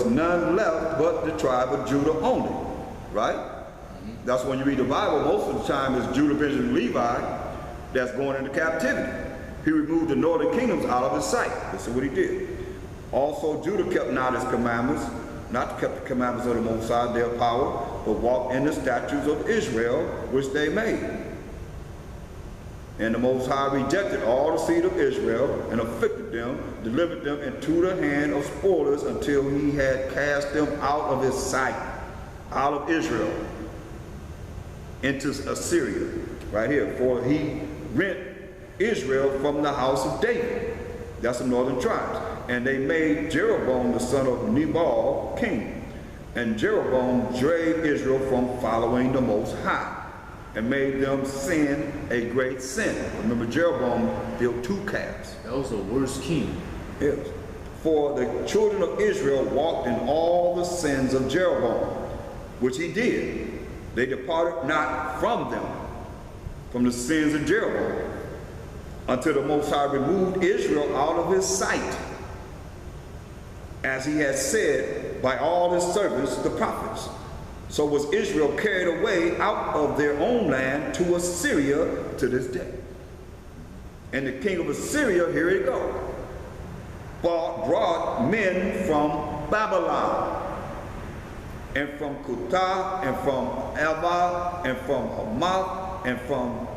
none left but the tribe of Judah only, right? That's when you read the Bible, most of the time it's Judah, Benjamin, Levi that's going into captivity. He removed the northern kingdoms out of his sight. This is what he did. Also, Judah kept not his commandments, not kept the commandments of the Most High, their power, but walked in the statutes of Israel, which they made. And the Most High rejected all the seed of Israel and afflicted them, delivered them into the hand of spoilers until he had cast them out of his sight, out of Israel, into Assyria. Right here, for he rent Israel from the house of David. That's the northern tribes. And they made Jeroboam the son of Nebat king. And Jeroboam drave Israel from following the Most High, and made them sin a great sin. Remember, Jeroboam built 2 calves. That was the worst king. Yes. For the children of Israel walked in all the sins of Jeroboam, which he did. They departed not from them, from the sins of Jeroboam, until the Most High removed Israel out of his sight, as he had said by all his servants, the prophets. So was Israel carried away out of their own land to Assyria to this day. And the king of Assyria, here you go, brought men from Babylon, and from Kutah, and from Ava, and from Hamath, and from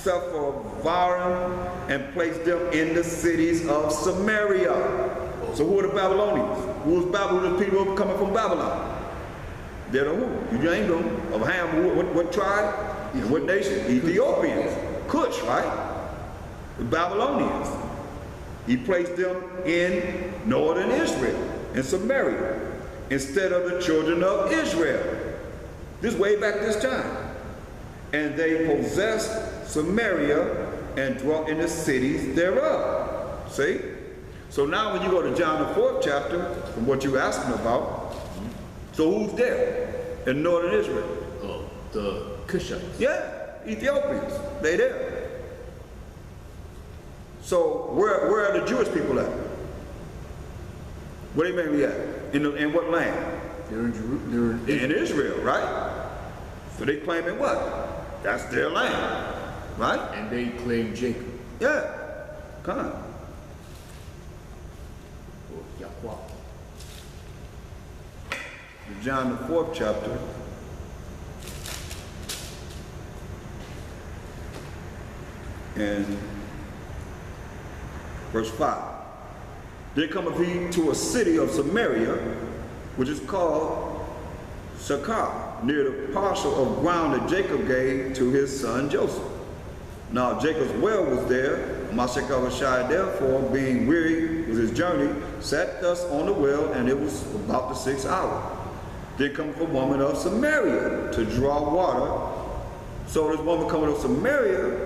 Sepharvaim, and placed them in the cities of Samaria. So who are the Babylonians? Who was Babylon? The people coming from Babylon. They're the who? You named them. Of Ham, what tribe? And what nation? Ethiopians. Cush, right? The Babylonians. He placed them in northern Israel, in Samaria, instead of the children of Israel. This way back this time. And they possessed Samaria and dwelt in the cities thereof. See? So now when you go to John the 4th chapter, from what you're asking about, so who's there in northern Israel? Oh, the Cushites. Yeah, Ethiopians. They there. So where are the Jewish people at? Where they mainly at? In what land? They're in Israel, right? So they claiming what? That's their land, right? And they claim Jacob. Yeah, come on. John the 4th chapter. And verse 5. Then cometh he to a city of Samaria, which is called Sychar, near the parcel of ground that Jacob gave to his son Joseph. Now Jacob's well was there. Mashekavashai therefore, being weary with his journey, sat thus on the well, and it was about the 6th hour. Then cometh a woman of Samaria to draw water. So this woman coming of Samaria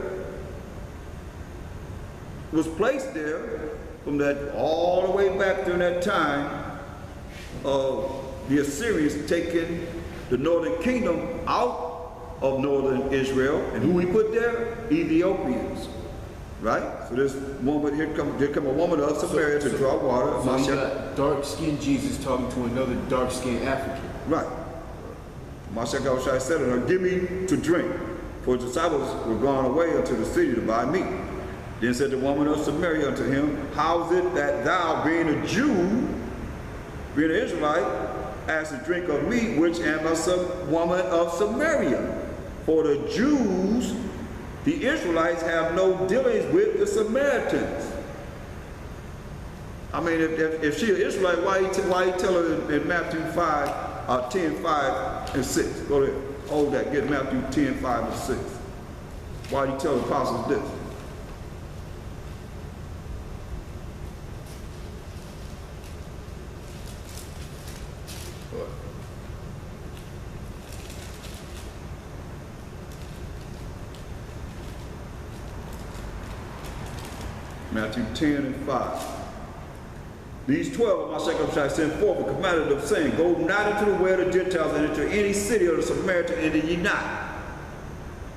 was placed there from that all the way back during that time of the Assyrians taking the northern kingdom out of northern Israel. And who we put there? Ethiopians. Right? So this woman, here come a woman of Samaria to draw water. So you got dark-skinned Jesus talking to another dark-skinned African. Right. Mashekavashai said to her, give me to drink, for his disciples were gone away unto the city to buy meat. Then said the woman of Samaria unto him, how is it that thou, being a Jew, being an Israelite, ask to drink of me, which am a woman of Samaria? For the Jews, the Israelites, have no dealings with the Samaritans. I mean, if she's an Israelite, why he tell her in Matthew 10, 5, and 6? Go there. Hold that. Get Matthew 10, 5, and 6. Why do you tell the apostles this? Matthew 10 and 5. These 12 of my Shechem sent forth and commanded them, saying, go not into the way of the Gentiles and into any city of the Samaritan enter ye not,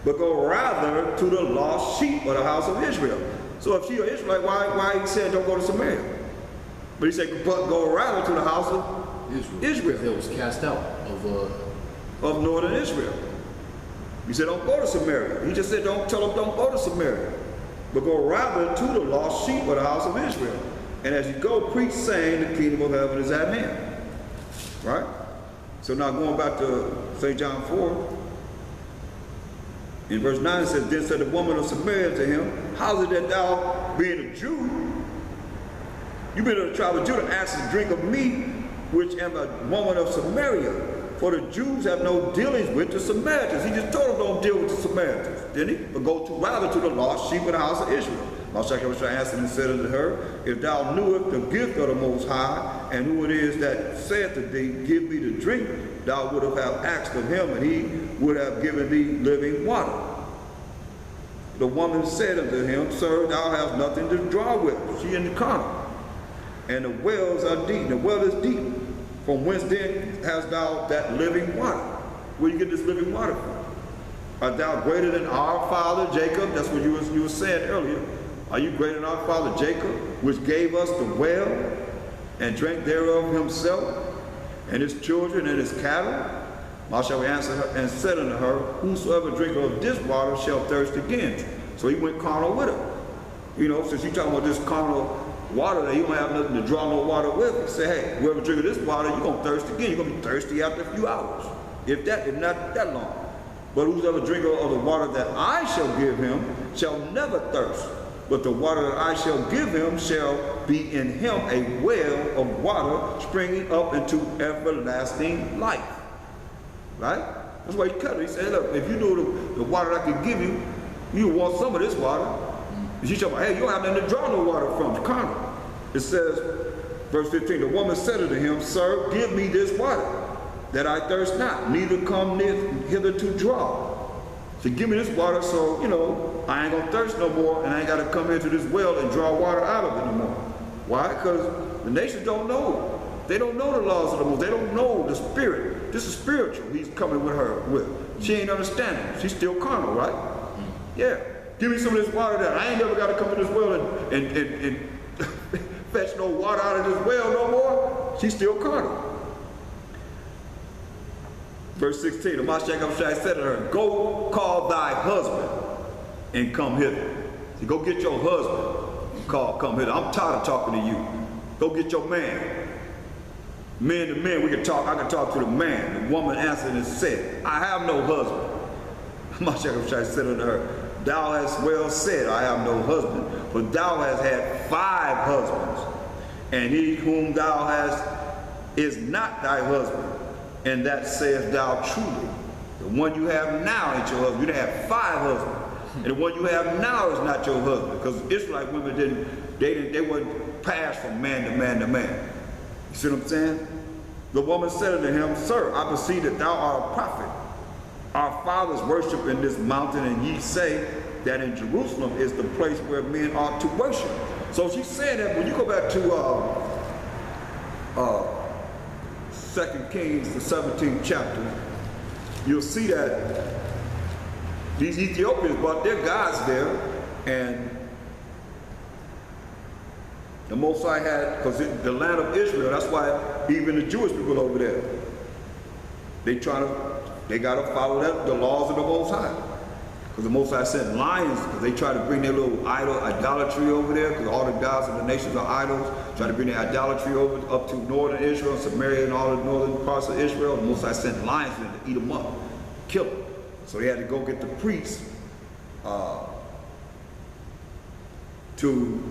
but go rather to the lost sheep of the house of Israel. So if she an Israelite, why he said don't go to Samaria? But he said, but go rather to the house of Israel. That was cast out of northern Israel. He said, don't go to Samaria. He just said, don't tell them, don't go to Samaria, but go rather to the lost sheep of the house of Israel. And as you go, preach, saying, the kingdom of heaven is at hand. Right? So now going back to St. John 4, in verse 9 it says, then said the woman of Samaria to him, how is it that thou, being a Jew, you been of the tribe of Judah, ask to drink of me, which am a woman of Samaria? For the Jews have no dealings with the Samaritans. He just told them don't deal with the Samaritans, didn't he? But go to rather to the lost sheep of the house of Israel. Moshe was answered and said unto her, if thou knewest the gift of the Most High, and who it is that saith to thee, give me to drink, thou would have asked of him, and he would have given thee living water. The woman said unto him, sir, thou hast nothing to draw with. She in the corner. And the wells are deep. The well is deep. From whence then hast thou that living water? Where you get this living water from? Art thou greater than our father Jacob? That's what you were saying earlier. Are you greater than our father Jacob, which gave us the well and drank thereof himself, and his children and his cattle? Moshe answered her and said unto her, whosoever drinketh of this water shall thirst again. So he went carnal with her. You know, since you talking about this carnal water that you don't have nothing to draw no water with, he said, hey, whoever drink of this water, you're going to thirst again. You're going to be thirsty after a few hours. If not that long. But whosoever drinketh of the water that I shall give him shall never thirst. But the water that I shall give him shall be in him a well of water springing up into everlasting life. Right? That's why he cut it. He said, look, if you knew the water I could give you, you want some of this water. And she said, hey, you don't have nothing to draw no water from. It's carnal. It says, verse 15, the woman said unto him, sir, give me this water, that I thirst not, neither come hither to draw. So give me this water so, you know, I ain't going to thirst no more, and I ain't got to come into this well and draw water out of it no more. Why? Because the nations don't know. They don't know the laws of the Most. They don't know the spirit. This is spiritual he's coming with her with. She ain't understanding. She's still carnal, right? Yeah. Give me some of this water that I ain't never got to come to this well and fetch no water out of this well no more. She's still carnal. Verse 16, the Mashiach said to her, go call thy husband and come hither. So go get your husband and come hither. I'm tired of talking to you. Go get your man. Men to men, we can talk. I can talk to the man. The woman answered and said, I have no husband. Mashiach said unto her, thou hast well said, I have no husband, but thou hast had 5 husbands, and he whom thou hast is not thy husband, and that saith thou truly. The one you have now ain't your husband. You done have 5 husbands, and the one you have now is not your husband, because Israelite women they wouldn't pass from man to man to man. You see what I'm saying? The woman said unto him, sir, I perceive that thou art a prophet. Our fathers worship in this mountain, and ye say that in Jerusalem is the place where men ought to worship. So she's saying that when you go back to 2 Kings, the 17th chapter, you'll see that these Ethiopians brought their gods there, and the Most High had, because the land of Israel, that's why even the Jewish people over there, they got to follow the laws of the Most High. Because the Most High sent lions, because they try to bring their little idolatry over there, because all the gods of the nations are idols, try to bring their idolatry over up to northern Israel, Samaria, and all the northern parts of Israel. The Most High sent lions in to eat them up, kill them. So they had to go get the priests to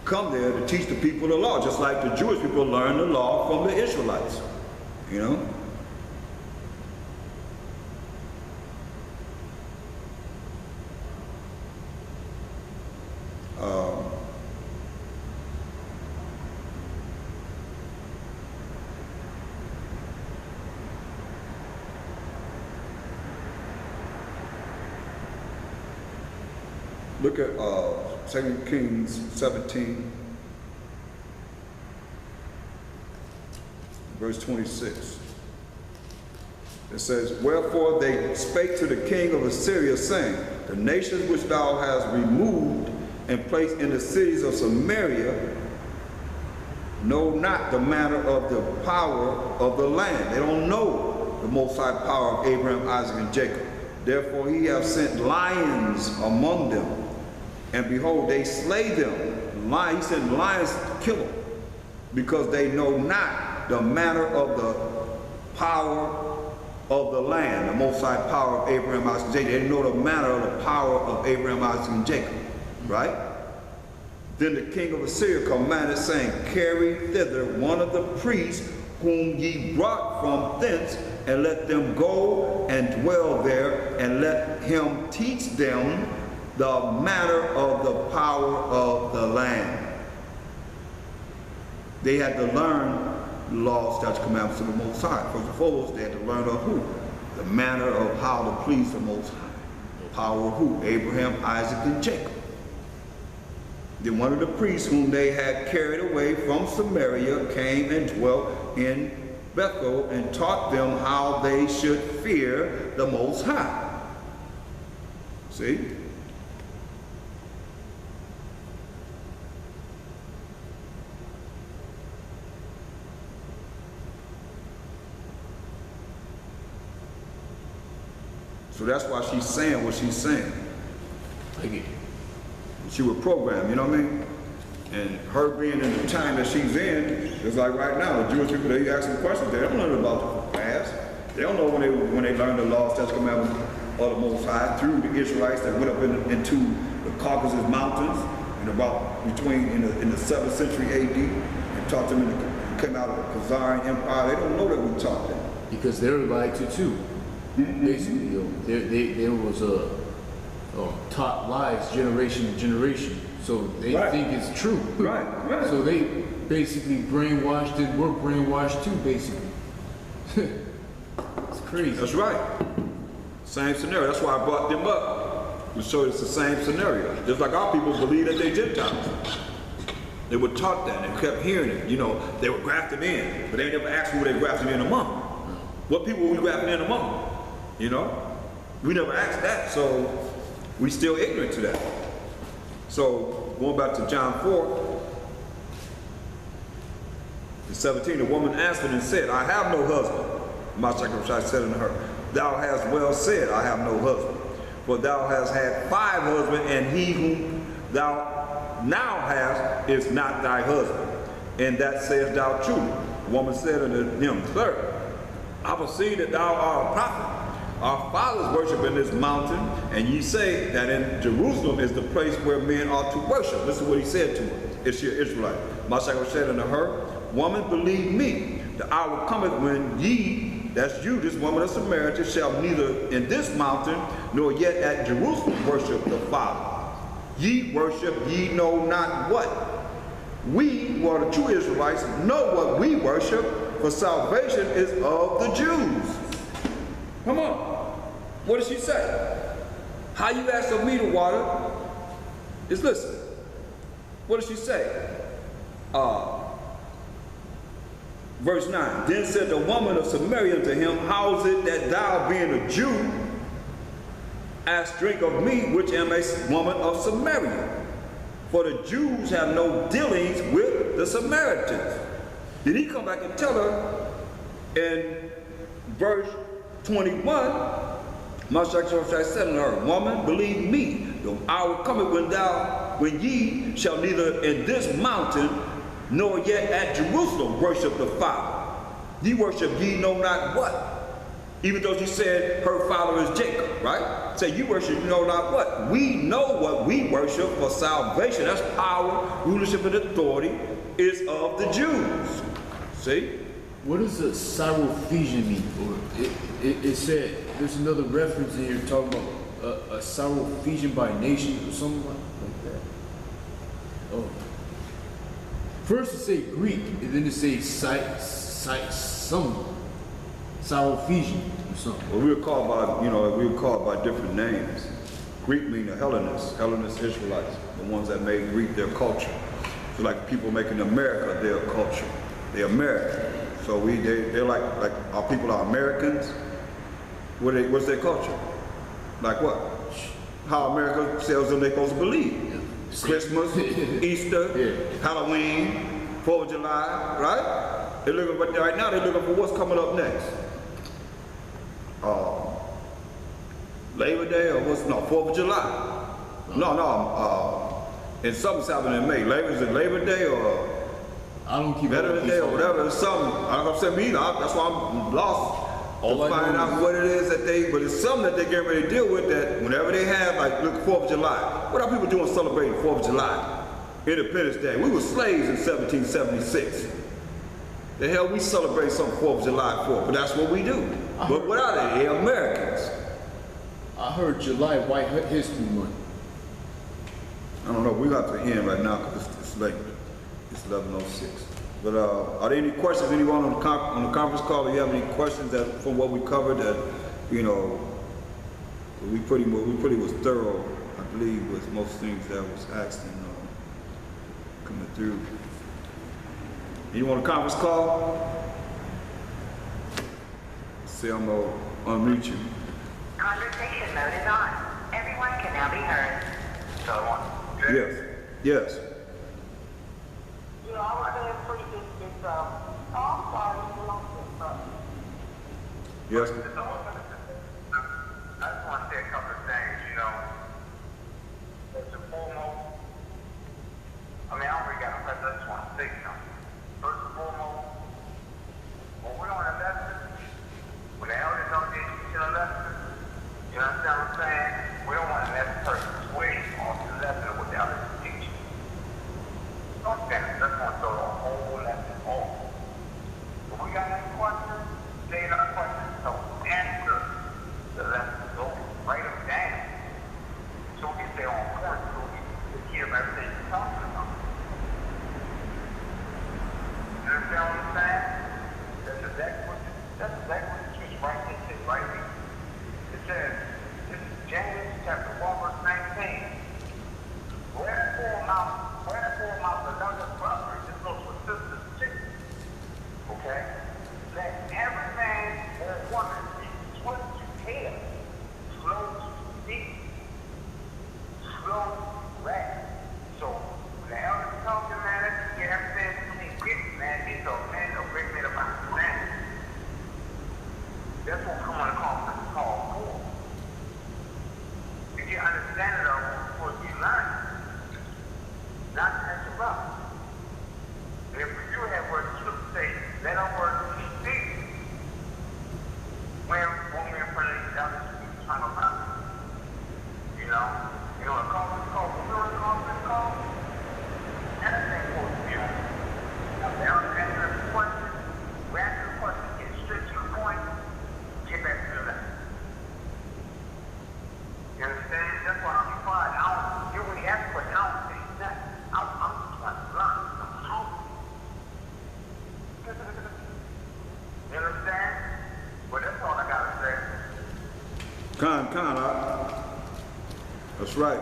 come there to teach the people the law, just like the Jewish people learned the law from the Israelites, you know? Look at 2 Kings 17, verse 26. It says, wherefore they spake to the king of Assyria, saying, the nations which thou hast removed and placed in the cities of Samaria, know not the manner of the power of the land. They don't know the Most High power of Abraham, Isaac, and Jacob. Therefore he hath sent lions among them, and behold, they slay them. He sent lions to kill them, because they know not the manner of the power of the land, the Most High power of Abraham, Isaac, and Jacob. They didn't know the manner of the power of Abraham, Isaac, and Jacob, right? Then the king of Assyria commanded, saying, carry thither one of the priests whom ye brought from thence, and let them go and dwell there, and let him teach them the manner of the power of the land. They had to learn the law, statutes, commandments of the Most High. First and foremost, they had to learn of who? The manner of how to please the Most High. The power of who? Abraham, Isaac, and Jacob. Then one of the priests whom they had carried away from Samaria came and dwelt in Bethel, and taught them how they should fear the Most High. See? So that's why she's saying what she's saying. She was programmed, you know what I mean? And her being in the time that she's in, it's like right now, the Jewish people, they ask them questions, they don't know about the past. They don't know when they learned the law, statutes, commandments of the Most High through the Israelites that went up into the Caucasus Mountains in the 7th century AD, and taught them came out of the Khazarian Empire. They don't know that we taught them. Because they were lied to too. Basically, there was taught lies generation to generation, so they think it's true. Right. So they basically brainwashed and we're brainwashed too, basically. It's crazy. That's right. Same scenario. That's why I brought them up, to show it's the same scenario. Just like our people believe that they're Gentiles. They were taught that and kept hearing it. You know, they were grafted in, but they never asked who they grafted in among. What people were we grafted in among? You know? We never asked that, so we still ignorant to that. So, going back to John 4:17, the woman answered and said, I have no husband. Mashachar said unto her, thou hast well said, I have no husband. For thou hast had 5 husbands, and he whom thou now hast is not thy husband. And that sayest thou truly. The woman said unto him, Sir, I perceive that thou art a prophet. Our fathers worship in this mountain, and ye say that in Jerusalem is the place where men ought to worship. Listen to what he said to her. Is she an Israelite? Mashachar said unto her, Woman, believe me, the hour cometh when ye, that's you, this woman of Samaria, shall neither in this mountain nor yet at Jerusalem worship the Father. Ye worship ye know not what. We, who are the true Israelites, know what we worship, for salvation is of the Jews. Come on. What does she say? How you ask of me to water is listen. What does she say? Verse 9. Then said the woman of Samaria unto him, how is it that thou, being a Jew, ask drink of me, which am a woman of Samaria? For the Jews have no dealings with the Samaritans. Did he come back and tell her in verse 21, Mashachar said unto her, Woman, believe me, the hour cometh when ye shall neither in this mountain nor yet at Jerusalem worship the Father. Ye worship ye know not what. Even though she said her father is Jacob, right? Say you worship you know not what. We know what we worship, for salvation, that's power, rulership, and authority, is of the Jews. See? What does a Syrophoenician mean? Or it said, there's another reference in here talking about a Syrophoenician by nation or something like that. Oh. First it say Greek, and then it say some Syrophoenician or something. Well, we were called by different names. Greek mean the Hellenists, Hellenist Israelites, the ones that made Greek their culture. So like people making America their culture. They're American. So they're like our people are Americans. What's their culture? Like what? How America tells them they're supposed to believe. Yeah. Christmas, Easter, Halloween, 4th of July, right? They're looking, but right now they're looking for what's coming up next. Labor Day or what's, no, 4th of July. No, and something's happening in May. Is it Labor Day or I don't keep Veterans Day or whatever? It's something. I don't say me either. That's why I'm lost. To find out what it is that they, but it's something that they get ready to deal with that whenever they have, like, look, 4th of July. What are people doing celebrating 4th of July? Independence Day. We were slaves in 1776. The hell we celebrate some 4th of July for, but that's what we do. But what are they? They're Americans. I heard July White History Month. I don't know. We got to end right now because it's late. It's 11:06. But are there any questions? Anyone on the conference call? Do you have any questions that from what we covered that we pretty was thorough, I believe, with most things that was asked and coming through. Anyone on the conference call? See, I'm gonna unmute you. Conversation mode is on. Everyone can now be heard. Yes. Yes. Yeah, I was saying pretty good. I'm sorry, Yes. I just want to say a couple of things, First and foremost, I already got a question, I just want to say something. First and foremost, when we're on a lesson, when the elders don't get teaching a lesson, you understand what I'm saying? We don't want to let the person sway off the lesson of what the elders are teaching. So I'm saying, that's going to throw the whole lesson off. If we got any questions, say another question, so answer the lesson. So write them down. So we can stay on point, so we can hear everything you're talking about. You understand what I'm saying? That's exactly what the teacher right there says, right here. It says, this is James chapter 1, verse 19. Wherefore my beloved brothers and sisters too. Okay? Let every man or woman be swift to hear, slow to speak, slow to wrath. So when the elders talking, man, let's get everything from these kids, man. These are men that bring me about understanding. That's what come on the conference call for. To get understanding of what we learn, not to interrupt. If we do have words to say, let our words be speak. When we're in front of each other, we're trying to learn. A conference call, when we're on a conference call, everything goes to be on. Now, they don't answer the question, we answer the question, get straight to the point, get back to the lesson. You understand? That's why I'm quiet. When he asks a question, I don't say nothing. I'm just trying to learn. I'm talking. You understand? Well, that's all I gotta say. That's right.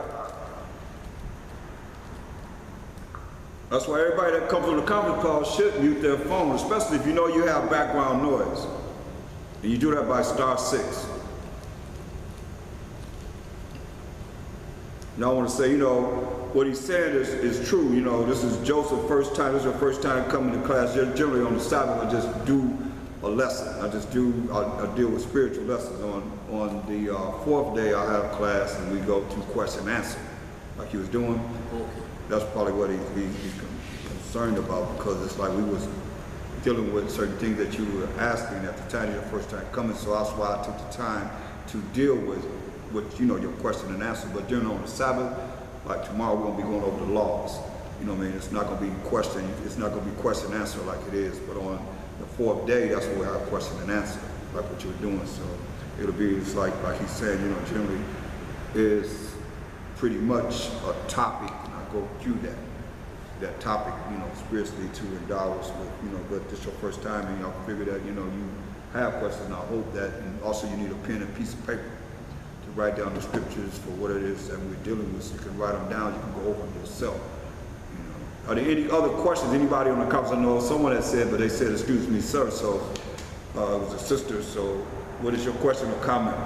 That's why everybody that comes on the conference call should mute their phone, especially if you know you have background noise. And you do that by *6. Now I want to say, what he's saying is true. This is Joseph's first time. This is your first time coming to class. Generally on the Sabbath, I just do a lesson. I deal with spiritual lessons. On the 4th day, I have class and we go to question and answer, like he was doing. Okay. That's probably what he's concerned about, because it's like we was dealing with certain things that you were asking at the time, your first time coming. So that's why I took the time to deal with your question and answer. But during on the Sabbath, like tomorrow, we're gonna be going over the laws. It's not gonna be question. It's not gonna be question and answer like it is. But on the 4th day, that's where we have question and answer, like what you're doing. So it'll be just like he's saying. Generally is pretty much a topic, and I go through that topic. Spiritually to endow us with. But this your first time, and y'all figure that you have questions. And I hope that, and also you need a pen and piece of paper to write down the scriptures for what it is that we're dealing with. So you can write them down. You can go over them yourself. Are there any other questions? Anybody on the conference? I know someone had said, but they said, "Excuse me, sir." So it was a sister. So what is your question or comment?